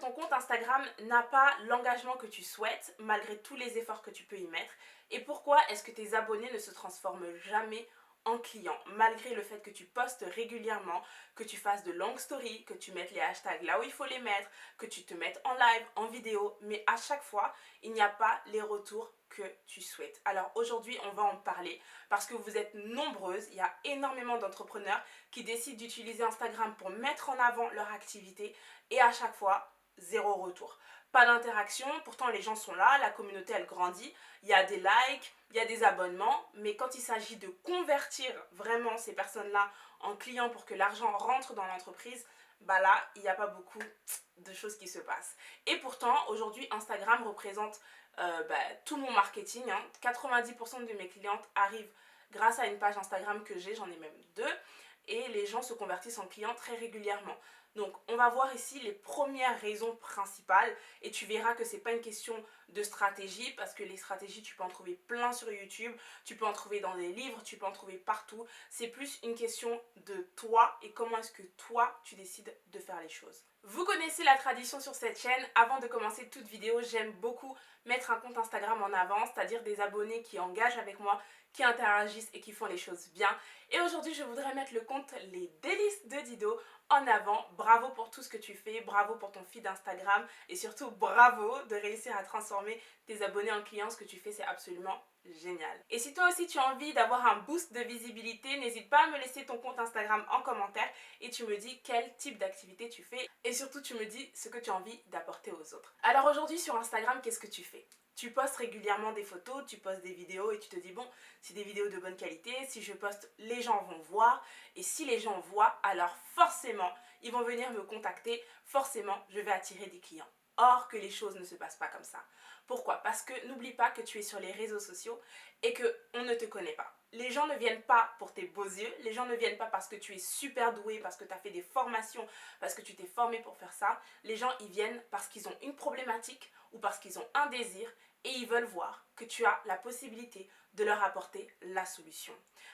ton compte Instagram n'a pas l'engagement que tu souhaites, malgré tous les efforts que tu peux y mettre? Et pourquoi est-ce que tes abonnés ne se transforment jamais en clients, malgré le fait que tu postes régulièrement, que tu fasses de longues stories, que tu mettes les hashtags là où il faut les mettre, que tu te mettes en live, en vidéo, mais à chaque fois, il n'y a pas les retours que tu souhaites. Alors aujourd'hui, on va en parler parce que vous êtes nombreuses, il y a énormément d'entrepreneurs qui décident d'utiliser Instagram pour mettre en avant leur activité et à chaque fois, zéro retour. Pas d'interaction, pourtant les gens sont là, la communauté elle grandit, il y a des likes, il y a des abonnements, mais quand il s'agit de convertir vraiment ces personnes-là en clients pour que l'argent rentre dans l'entreprise, bah là, il n'y a pas beaucoup de choses qui se passent. Et pourtant, aujourd'hui, Instagram représente tout mon marketing. 90% de mes clientes arrivent grâce à une page Instagram que j'ai, j'en ai même deux, et les gens se convertissent en clients très régulièrement. Donc on va voir ici les premières raisons principales et tu verras que c'est pas une question de stratégie parce que les stratégies tu peux en trouver plein sur YouTube, tu peux en trouver dans des livres, tu peux en trouver partout. C'est plus une question de toi et comment est-ce que toi tu décides de faire les choses. Vous connaissez la tradition sur cette chaîne, avant de commencer toute vidéo, j'aime beaucoup mettre un compte Instagram en avant, c'est-à-dire des abonnés qui engagent avec moi, qui interagissent et qui font les choses bien. Et aujourd'hui, je voudrais mettre le compte Les Délices de Dido en avant. Bravo pour tout ce que tu fais, bravo pour ton feed Instagram et surtout bravo de réussir à transformer tes abonnés en clients. Ce que tu fais, c'est absolument génial. Et si toi aussi tu as envie d'avoir un boost de visibilité, n'hésite pas à me laisser ton compte Instagram en commentaire et tu me dis quel type d'activité tu fais et surtout tu me dis ce que tu as envie d'apporter aux autres. Alors aujourd'hui sur Instagram, qu'est-ce que tu fais? Tu postes régulièrement des photos, tu postes des vidéos et tu te dis bon, c'est des vidéos de bonne qualité, si je poste, les gens vont voir et si les gens voient, alors forcément, ils vont venir me contacter, forcément, je vais attirer des clients. Or que les choses ne se passent pas comme ça. Pourquoi? Parce que n'oublie pas que tu es sur les réseaux sociaux et qu'on ne te connaît pas. Les gens ne viennent pas pour tes beaux yeux, les gens ne viennent pas parce que tu es super doué, parce que tu as fait des formations, parce que tu t'es formé pour faire ça. Les gens, ils viennent parce qu'ils ont une problématique ou parce qu'ils ont un désir et ils veulent voir que tu as la possibilité de leur apporter la solution.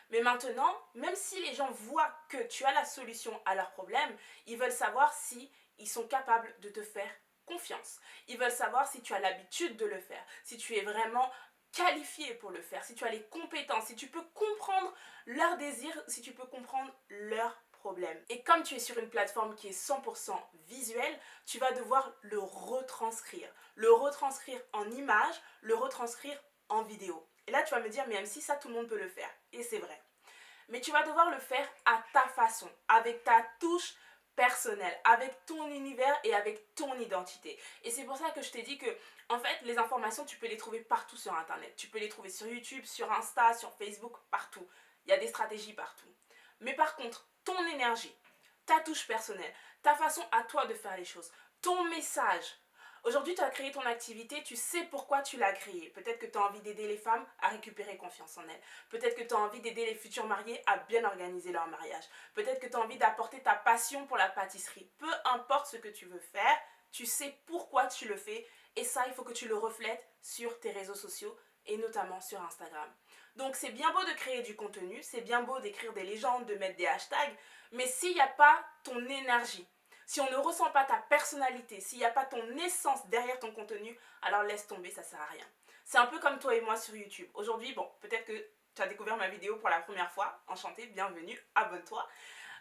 Mais maintenant, même si les gens voient que tu as la solution à leur problème, ils veulent savoir si ils sont capables de te faire confiance. Ils veulent savoir si tu as l'habitude de le faire, si tu es vraiment qualifié pour le faire, si tu as les compétences, si tu peux comprendre leurs désirs, si tu peux comprendre leurs problèmes. Et comme tu es sur une plateforme qui est 100% visuelle, tu vas devoir le retranscrire. Le retranscrire en image, le retranscrire en vidéo. Et là, tu vas me dire, mais même si ça, tout le monde peut le faire. Et c'est vrai. Mais tu vas devoir le faire à ta façon, avec ta touche personnelle, avec ton univers et avec ton identité. Et c'est pour ça que je t'ai dit que, en fait, les informations, tu peux les trouver partout sur Internet. Tu peux les trouver sur YouTube, sur Insta, sur Facebook, partout. Il y a des stratégies partout. Mais par contre, ton énergie, ta touche personnelle, ta façon à toi de faire les choses, ton message. Aujourd'hui, tu as créé ton activité, tu sais pourquoi tu l'as créée. Peut-être que tu as envie d'aider les femmes à récupérer confiance en elles. Peut-être que tu as envie d'aider les futurs mariés à bien organiser leur mariage. Peut-être que tu as envie d'apporter ta passion pour la pâtisserie. Peu importe ce que tu veux faire, tu sais pourquoi tu le fais. Et ça, il faut que tu le reflètes sur tes réseaux sociaux et notamment sur Instagram. Donc c'est bien beau de créer du contenu, c'est bien beau d'écrire des légendes, de mettre des hashtags, mais s'il n'y a pas ton énergie, si on ne ressent pas ta personnalité, s'il n'y a pas ton essence derrière ton contenu, alors laisse tomber, ça ne sert à rien. C'est un peu comme toi et moi sur YouTube. Aujourd'hui, bon, peut-être que tu as découvert ma vidéo pour la première fois. Enchantée, bienvenue, abonne-toi.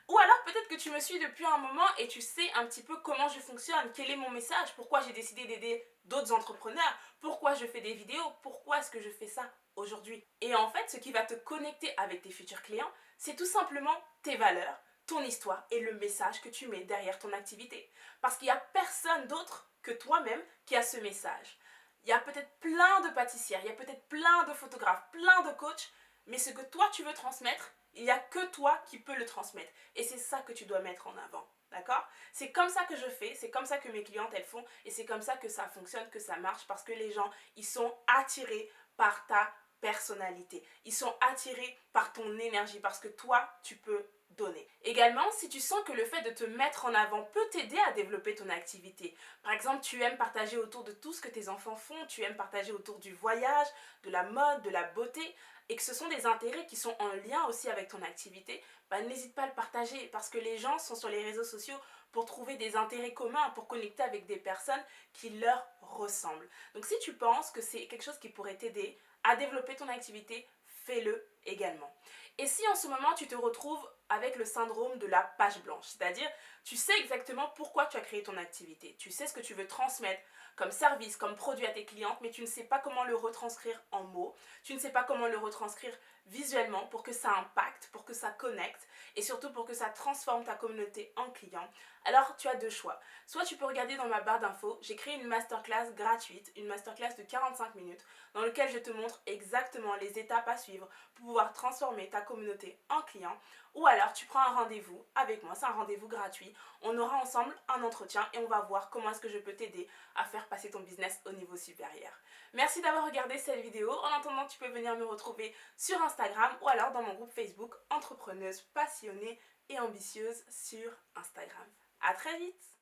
Ou alors peut-être que tu me suis depuis un moment et tu sais un petit peu comment je fonctionne, quel est mon message, pourquoi j'ai décidé d'aider d'autres entrepreneurs, pourquoi je fais des vidéos, pourquoi est-ce que je fais ça aujourd'hui. Et en fait, ce qui va te connecter avec tes futurs clients, c'est tout simplement tes valeurs, ton histoire et le message que tu mets derrière ton activité. Parce qu'il n'y a personne d'autre que toi-même qui a ce message. Il y a peut-être plein de pâtissières, il y a peut-être plein de photographes, plein de coachs, mais ce que toi tu veux transmettre, il n'y a que toi qui peux le transmettre. Et c'est ça que tu dois mettre en avant. D'accord? C'est comme ça que je fais, c'est comme ça que mes clientes elles font et c'est comme ça que ça fonctionne, que ça marche parce que les gens, ils sont attirés par ta personnalité. Ils sont attirés par ton énergie parce que toi, tu peux donner. Également, si tu sens que le fait de te mettre en avant peut t'aider à développer ton activité. Par exemple, tu aimes partager autour de tout ce que tes enfants font, tu aimes partager autour du voyage, de la mode, de la beauté, et que ce sont des intérêts qui sont en lien aussi avec ton activité, bah, n'hésite pas à le partager parce que les gens sont sur les réseaux sociaux pour trouver des intérêts communs, pour connecter avec des personnes qui leur ressemblent. Donc si tu penses que c'est quelque chose qui pourrait t'aider à développer ton activité, fais-le également. Et si en ce moment tu te retrouves avec le syndrome de la page blanche, c'est-à-dire tu sais exactement pourquoi tu as créé ton activité, tu sais ce que tu veux transmettre comme service, comme produit à tes clientes, mais tu ne sais pas comment le retranscrire en mots, tu ne sais pas comment le retranscrire visuellement pour que ça impacte, pour que ça connecte et surtout pour que ça transforme ta communauté en clients, alors tu as deux choix. Soit tu peux regarder dans ma barre d'infos, j'ai créé une masterclass gratuite, une masterclass de 45 minutes dans laquelle je te montre exactement les étapes à suivre pour pouvoir transformer ta communauté en client. Ou alors tu prends un rendez-vous avec moi, c'est un rendez-vous gratuit, on aura ensemble un entretien et on va voir comment est-ce que je peux t'aider à faire passer ton business au niveau supérieur. Merci d'avoir regardé cette vidéo. En attendant, tu peux venir me retrouver sur Instagram ou alors dans mon groupe Facebook Entrepreneuse passionnée et ambitieuse sur Instagram. À très vite!